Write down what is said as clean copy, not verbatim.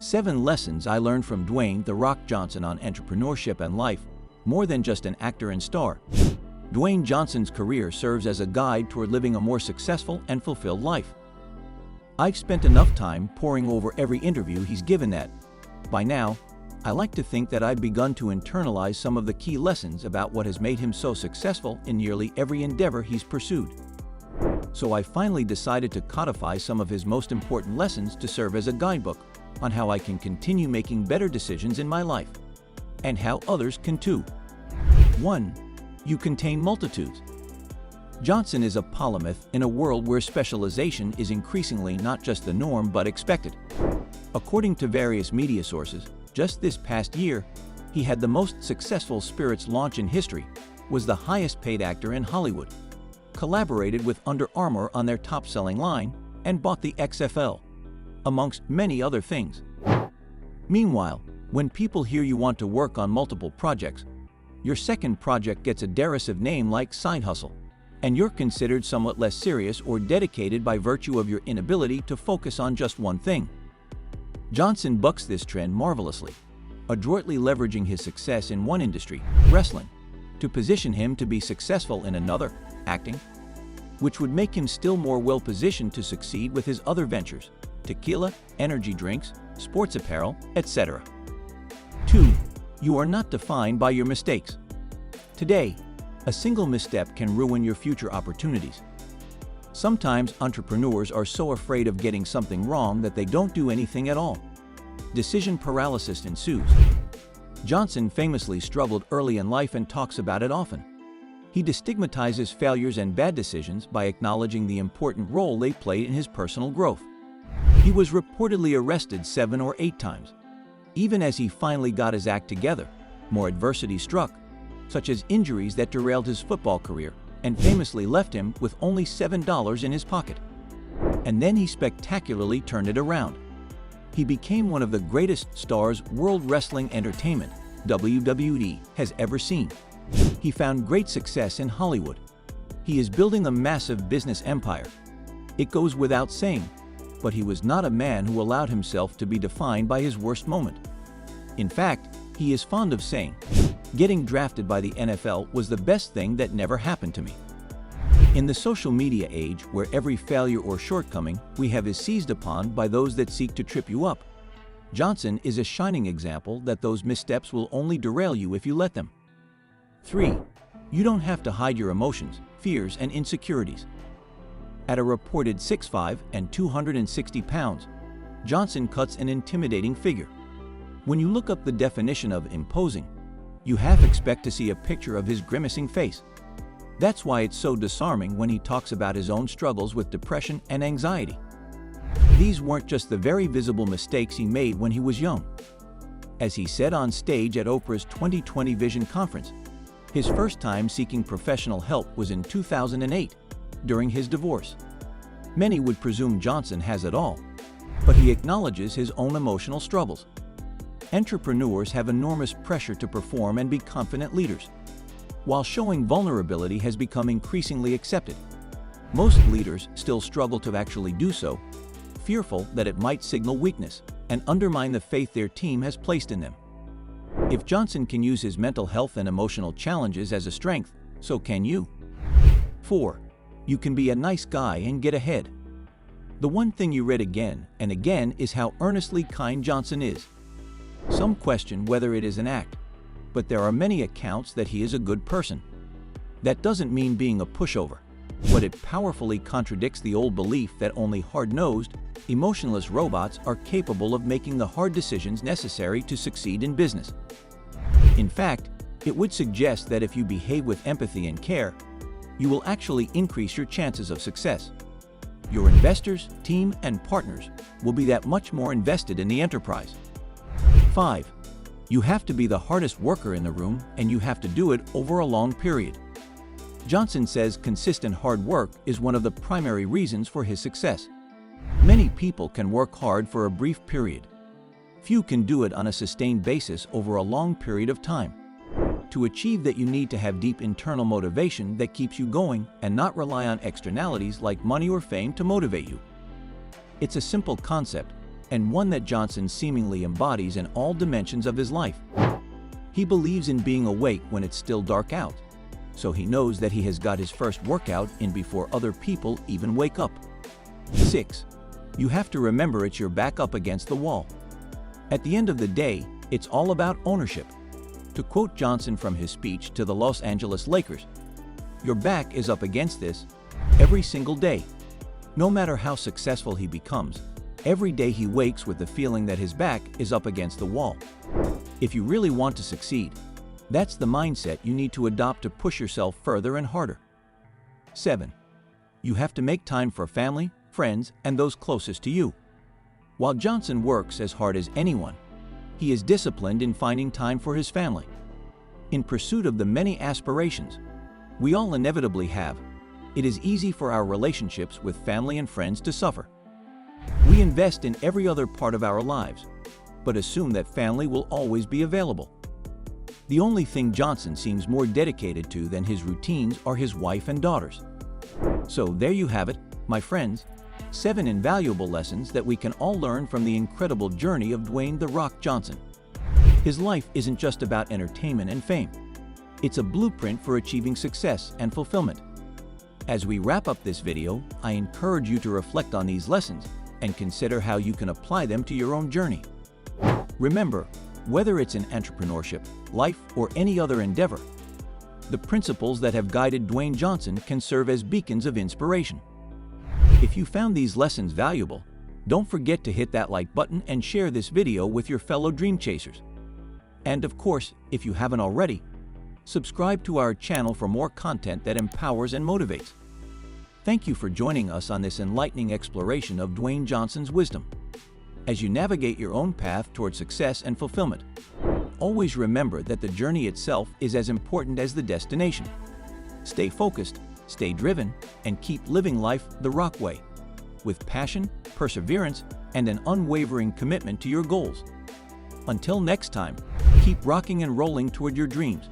7 Lessons I Learned from Dwayne The Rock Johnson on Entrepreneurship and Life, more than just an actor and star. Dwayne Johnson's career serves as a guide toward living a more successful and fulfilled life. I've spent enough time poring over every interview he's given that, by now, I like to think that I've begun to internalize some of the key lessons about what has made him so successful in nearly every endeavor he's pursued. So I finally decided to codify some of his most important lessons to serve as a guidebook on how I can continue making better decisions in my life, and how others can too. 1. You contain multitudes. Johnson is a polymath in a world where specialization is increasingly not just the norm but expected. According to various media sources, just this past year, he had the most successful spirits launch in history, was the highest paid actor in Hollywood, collaborated with Under Armour on their top-selling line, and bought the XFL, amongst many other things. Meanwhile, when people hear you want to work on multiple projects, your second project gets a derisive name like side hustle, and you're considered somewhat less serious or dedicated by virtue of your inability to focus on just one thing. Johnson bucks this trend marvelously, adroitly leveraging his success in one industry, wrestling, to position him to be successful in another, acting, which would make him still more well-positioned to succeed with his other ventures, tequila, energy drinks, sports apparel, etc. 2. You are not defined by your mistakes. Today, a single misstep can ruin your future opportunities. Sometimes entrepreneurs are so afraid of getting something wrong that they don't do anything at all. Decision paralysis ensues. Johnson famously struggled early in life and talks about it often. He destigmatizes failures and bad decisions by acknowledging the important role they played in his personal growth. He was reportedly arrested 7 or 8 times. Even as he finally got his act together, more adversity struck, such as injuries that derailed his football career and famously left him with only $7 in his pocket. And then he spectacularly turned it around. He became one of the greatest stars World Wrestling Entertainment, WWE, has ever seen. He found great success in Hollywood. He is building a massive business empire. It goes without saying, but he was not a man who allowed himself to be defined by his worst moment. In fact, he is fond of saying, "Getting drafted by the NFL was the best thing that never happened to me." In the social media age, where every failure or shortcoming we have is seized upon by those that seek to trip you up, Johnson is a shining example that those missteps will only derail you if you let them. 3. You don't have to hide your emotions, fears, and insecurities. At a reported 6'5" and 260 pounds, Johnson cuts an intimidating figure. When you look up the definition of imposing, you half expect to see a picture of his grimacing face. That's why it's so disarming when he talks about his own struggles with depression and anxiety. These weren't just the very visible mistakes he made when he was young. As he said on stage at Oprah's 2020 Vision Conference, his first time seeking professional help was in 2008, during his divorce. Many would presume Johnson has it all, but he acknowledges his own emotional struggles. Entrepreneurs have enormous pressure to perform and be confident leaders. While showing vulnerability has become increasingly accepted, most leaders still struggle to actually do so, fearful that it might signal weakness and undermine the faith their team has placed in them. If Johnson can use his mental health and emotional challenges as a strength, so can you. 4. You can be a nice guy and get ahead. The one thing you read again and again is how earnestly kind Johnson is. Some question whether it is an act, but there are many accounts that he is a good person. That doesn't mean being a pushover, but it powerfully contradicts the old belief that only hard-nosed, emotionless robots are capable of making the hard decisions necessary to succeed in business. In fact, it would suggest that if you behave with empathy and care, you will actually increase your chances of success. Your investors, team, and partners will be that much more invested in the enterprise. 5. You have to be the hardest worker in the room, and you have to do it over a long period. Johnson says consistent hard work is one of the primary reasons for his success. Many people can work hard for a brief period. Few can do it on a sustained basis over a long period of time. To achieve that, you need to have deep internal motivation that keeps you going and not rely on externalities like money or fame to motivate you. It's a simple concept, and one that Johnson seemingly embodies in all dimensions of his life. He believes in being awake when it's still dark out, so he knows that he has got his first workout in before other people even wake up. 6. You have to remember it's your back up against the wall. At the end of the day, it's all about ownership. To quote Johnson from his speech to the Los Angeles Lakers, "Your back is up against this every single day." No matter how successful he becomes, every day he wakes with the feeling that his back is up against the wall. If you really want to succeed, that's the mindset you need to adopt to push yourself further and harder. 7. You have to make time for family, friends, and those closest to you. While Johnson works as hard as anyone, he is disciplined in finding time for his family. In pursuit of the many aspirations we all inevitably have, it is easy for our relationships with family and friends to suffer. We invest in every other part of our lives, but assume that family will always be available. The only thing Johnson seems more dedicated to than his routines are his wife and daughters. So there you have it, my friends, 7 invaluable lessons that we can all learn from the incredible journey of Dwayne The Rock Johnson. His life isn't just about entertainment and fame. It's a blueprint for achieving success and fulfillment. As we wrap up this video, I encourage you to reflect on these lessons and consider how you can apply them to your own journey. Remember, whether it's in entrepreneurship, life, or any other endeavor, the principles that have guided Dwayne Johnson can serve as beacons of inspiration. If you found these lessons valuable, don't forget to hit that like button and share this video with your fellow dream chasers. And of course, if you haven't already, subscribe to our channel for more content that empowers and motivates. Thank you for joining us on this enlightening exploration of Dwayne Johnson's wisdom. As you navigate your own path toward success and fulfillment, always remember that the journey itself is as important as the destination. Stay focused, stay driven, and keep living life the Rock way, with passion, perseverance, and an unwavering commitment to your goals. Until next time, keep rocking and rolling toward your dreams.